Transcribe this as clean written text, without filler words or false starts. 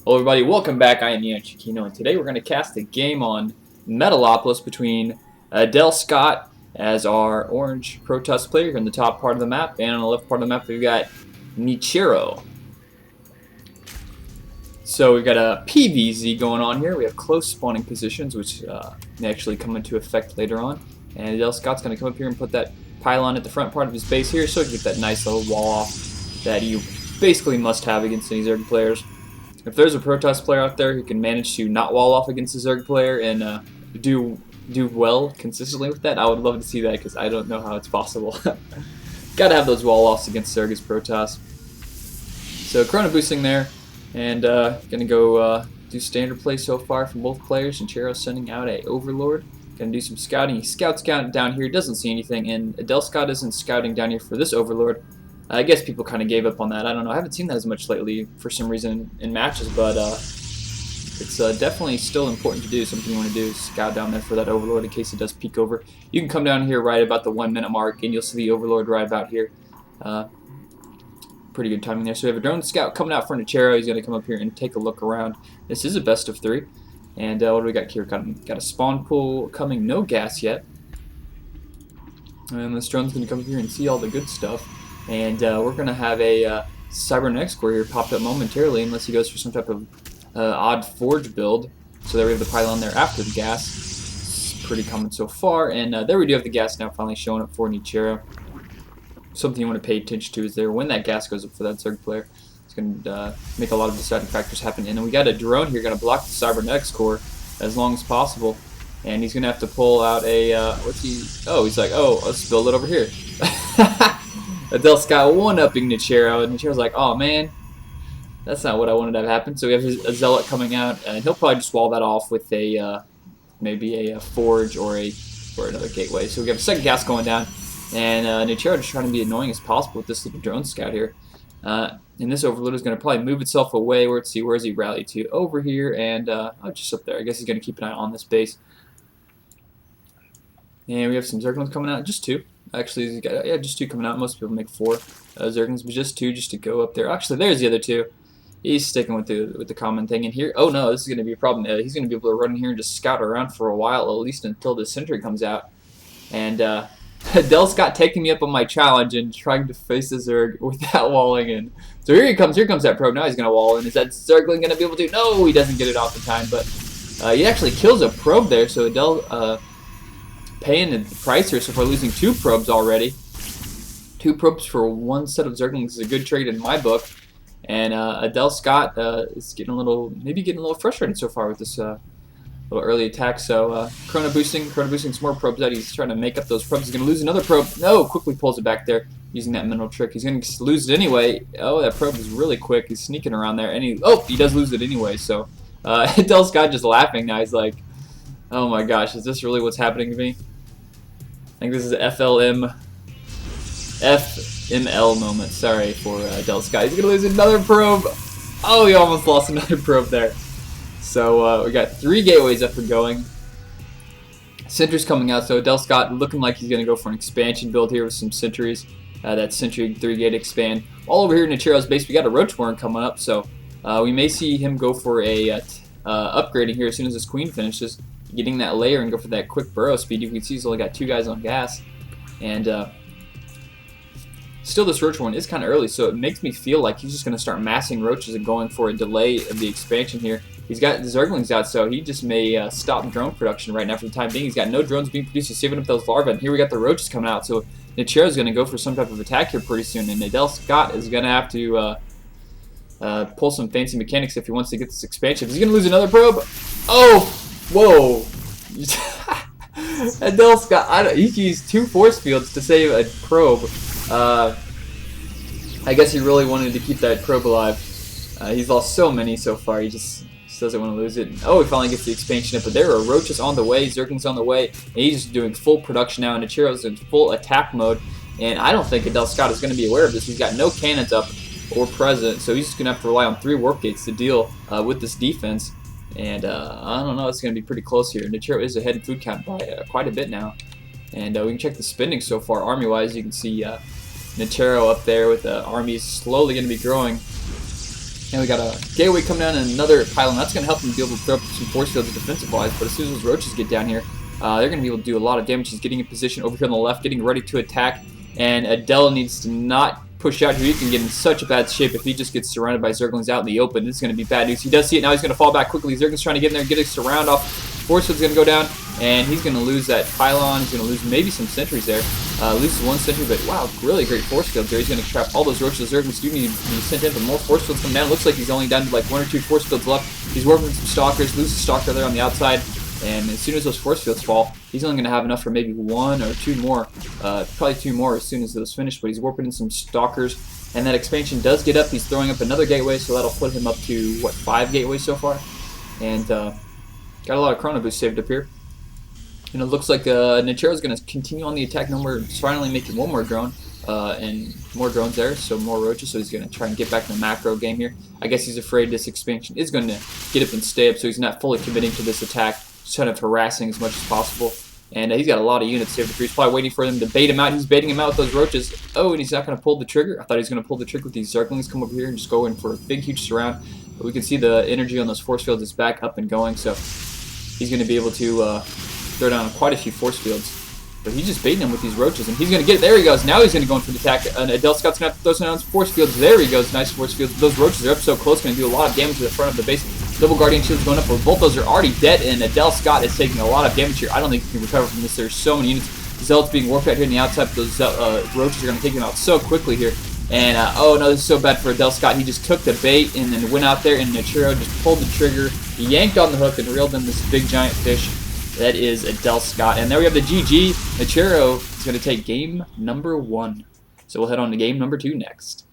Hello everybody, welcome back. I am Nerchio, and today we're going to cast a game on Metalopolis between Adel Scott as our orange Protoss player here in the top part of the map, and on the left part of the map we've got Nerchio. So we've got a PvZ going on here. We have close spawning positions, which may actually come into effect later on. And Adel Scott's going to come up here and put that pylon at the front part of his base here, so you get that nice little wall off that you basically must have against any Zerg players. If there's a Protoss player out there who can manage to not wall off against a Zerg player and do well consistently with that, I would love to see that because I don't know how it's possible. Gotta have those wall offs against Zerg as Protoss. So Chrono boosting there, and gonna go do standard play so far from both players. And Nerchio sending out a Overlord. Gonna do some scouting. He scouts down here, doesn't see anything, and Adel Scott isn't scouting down here for this Overlord. I guess people kind of gave up on that. I don't know. I haven't seen that as much lately for some reason in matches, but it's definitely still important to do. Something you want to do is scout down there for that Overlord in case it does peek over. You can come down here right about the 1 minute mark, and you'll see the Overlord right about here. Pretty good timing there. So we have a drone scout coming out for Nerchio. He's going to come up here and take a look around. This is a best of 3. And what do we got here? Got a spawn pool coming. No gas yet. And this drone's going to come up here and see all the good stuff. And we're going to have a Cybernetics core here popped up momentarily, unless he goes for some type of odd forge build. So there we have the pylon there after the gas. It's pretty common so far. And there we do have the gas now finally showing up for Nerchio. Something you want to pay attention to is there when that gas goes up for that Zerg player. It's going to make a lot of deciding factors happen. And then we got a drone here going to block the Cybernetics core as long as possible. And he's going to have to pull out a, he's like, oh, let's build it over here. Adel Scott one-upping Nerchio, and Nerchio's like, oh man, that's not what I wanted to have happen. So we have a Zealot coming out, and he'll probably just wall that off with a, maybe a Forge or another Gateway. So we have a second gas going down, and Nerchio just trying to be annoying as possible with this little drone scout here. And this Overlord is going to probably move itself away. Where's he rallied to? Over here, and just up there. I guess he's going to keep an eye on this base. And we have some Zerglings coming out, just 2. Actually, he's got, just 2 coming out. Most people make 4 Zerglings, but just 2 just to go up there. Actually, there's the other 2. He's sticking with the common thing in here. Oh no, this is going to be a problem. He's going to be able to run in here and just scout around for a while, at least until the sentry comes out. And Adel Scott taking me up on my challenge and trying to face the Zerg without walling in. So here he comes. Here comes that probe. Now he's going to wall in. Is that Zergling going to be able to? No, he doesn't get it off in time. But he actually kills a probe there. So Adel paying the price here. So if we're losing 2 probes already, 2 probes for 1 set of Zerglings is a good trade in my book. And Adel Scott is maybe getting a little frustrated so far with this little early attack. So Chrono boosting some more probes out. He's trying to make up those probes. He's going to lose another probe. No, quickly pulls it back there using that mineral trick. He's going to lose it anyway. Oh, that probe is really quick. He's sneaking around there, and he does lose it anyway. So Adel Scott just laughing now. He's like, oh my gosh, is this really what's happening to me? I think this is FML moment. Sorry for Adel Scott. He's going to lose another probe. Oh, he almost lost another probe there. So we got 3 gateways up and going. Sentry's coming out, so Adel Scott looking like he's going to go for an expansion build here with some sentries. That sentry 3-gate expand. All over here in Nerchio's base, we got a Roach Warren coming up, so we may see him go for a upgrading here as soon as this Queen finishes. Getting that layer and go for that quick burrow speed. You can see he's only got 2 guys on gas. And still this Roach Warren is kind of early, so it makes me feel like he's just going to start massing roaches and going for a delay of the expansion here. He's got the Zerglings out, so he just may stop drone production right now for the time being. He's got no drones being produced. He's saving up those larvae, and here we got the roaches coming out. So Nerchio is going to go for some type of attack here pretty soon, and Adel Scott is going to have to pull some fancy mechanics if he wants to get this expansion. Is he going to lose another probe? Oh! Whoa! Adel Scott, he used 2 force fields to save a probe. I guess he really wanted to keep that probe alive. He's lost so many so far, he just doesn't want to lose it. Oh, he finally gets the expansion up, but there are roaches on the way, Zerglings on the way, and he's just doing full production now, and Nerchio's in full attack mode. And I don't think Adel Scott is going to be aware of this. He's got no cannons up or present, so he's just going to have to rely on 3 warp gates to deal with this defense. And I don't know, it's going to be pretty close here. Nerchio is ahead in food count by quite a bit now. And we can check the spending so far. Army-wise, you can see Nerchio up there with the armies slowly going to be growing. And we got a gateway coming down and another pylon. That's going to help him be able to throw up some force fields defensive-wise. But as soon as those roaches get down here, they're going to be able to do a lot of damage. He's getting in position over here on the left, getting ready to attack. And Adel needs to not push out here. He can get in such a bad shape if he just gets surrounded by Zerglings out in the open. This is going to be bad news. He does see it now. He's going to fall back quickly. Zergling's trying to get in there and get a surround off. Force field's going to go down, and he's going to lose that pylon. He's going to lose maybe some sentries there. Loses one sentry, but wow, really great force field there. He's going to trap all those roaches. Zerglings do need to be sent in, but more force fields come down. Looks like he's only down to like 1 or 2 force fields left. He's working with some stalkers. Loses a stalker there on the outside. And as soon as those force fields fall, he's only going to have enough for maybe 1 or 2 more. Probably 2 more as soon as those finish, but he's warping in some stalkers. And that expansion does get up. He's throwing up another gateway, so that'll put him up to, what, 5 gateways so far? And got a lot of chrono boost saved up here. And it looks like Nerchio is going to continue on the attack. No more, finally making 1 more drone. And more drones there, so more roaches, so he's going to try and get back in the macro game here. I guess he's afraid this expansion is going to get up and stay up, so he's not fully committing to this attack. Just kind of harassing as much as possible. And he's got a lot of units saved up here. He's probably waiting for them to bait him out. He's baiting him out with those roaches. Oh, and he's not going to pull the trigger. I thought he was going to pull the trigger with these Zerglings. Come over here and just go in for a big, huge surround. But we can see the energy on those force fields is back up and going, so he's going to be able to throw down quite a few force fields. But he's just baiting him with these roaches, and he's going to get it. There he goes. Now he's going to go in for the attack. And Adel Scott's going to have to throw some down force fields. There he goes. Nice force fields. Those roaches are up so close, going to do a lot of damage to the front of the base. Double Guardian Shields going up, but both those are already dead, and Adel Scott is taking a lot of damage here. I don't think he can recover from this. There's so many units. Zealots being warped out here on the outside, but those roaches are going to take him out so quickly here. And, oh no, this is so bad for Adel Scott. He just took the bait and then went out there, and Nerchio just pulled the trigger, yanked on the hook, and reeled in this big giant fish. That is Adel Scott. And there we have the GG. Nerchio is going to take game number 1. So we'll head on to game number 2 next.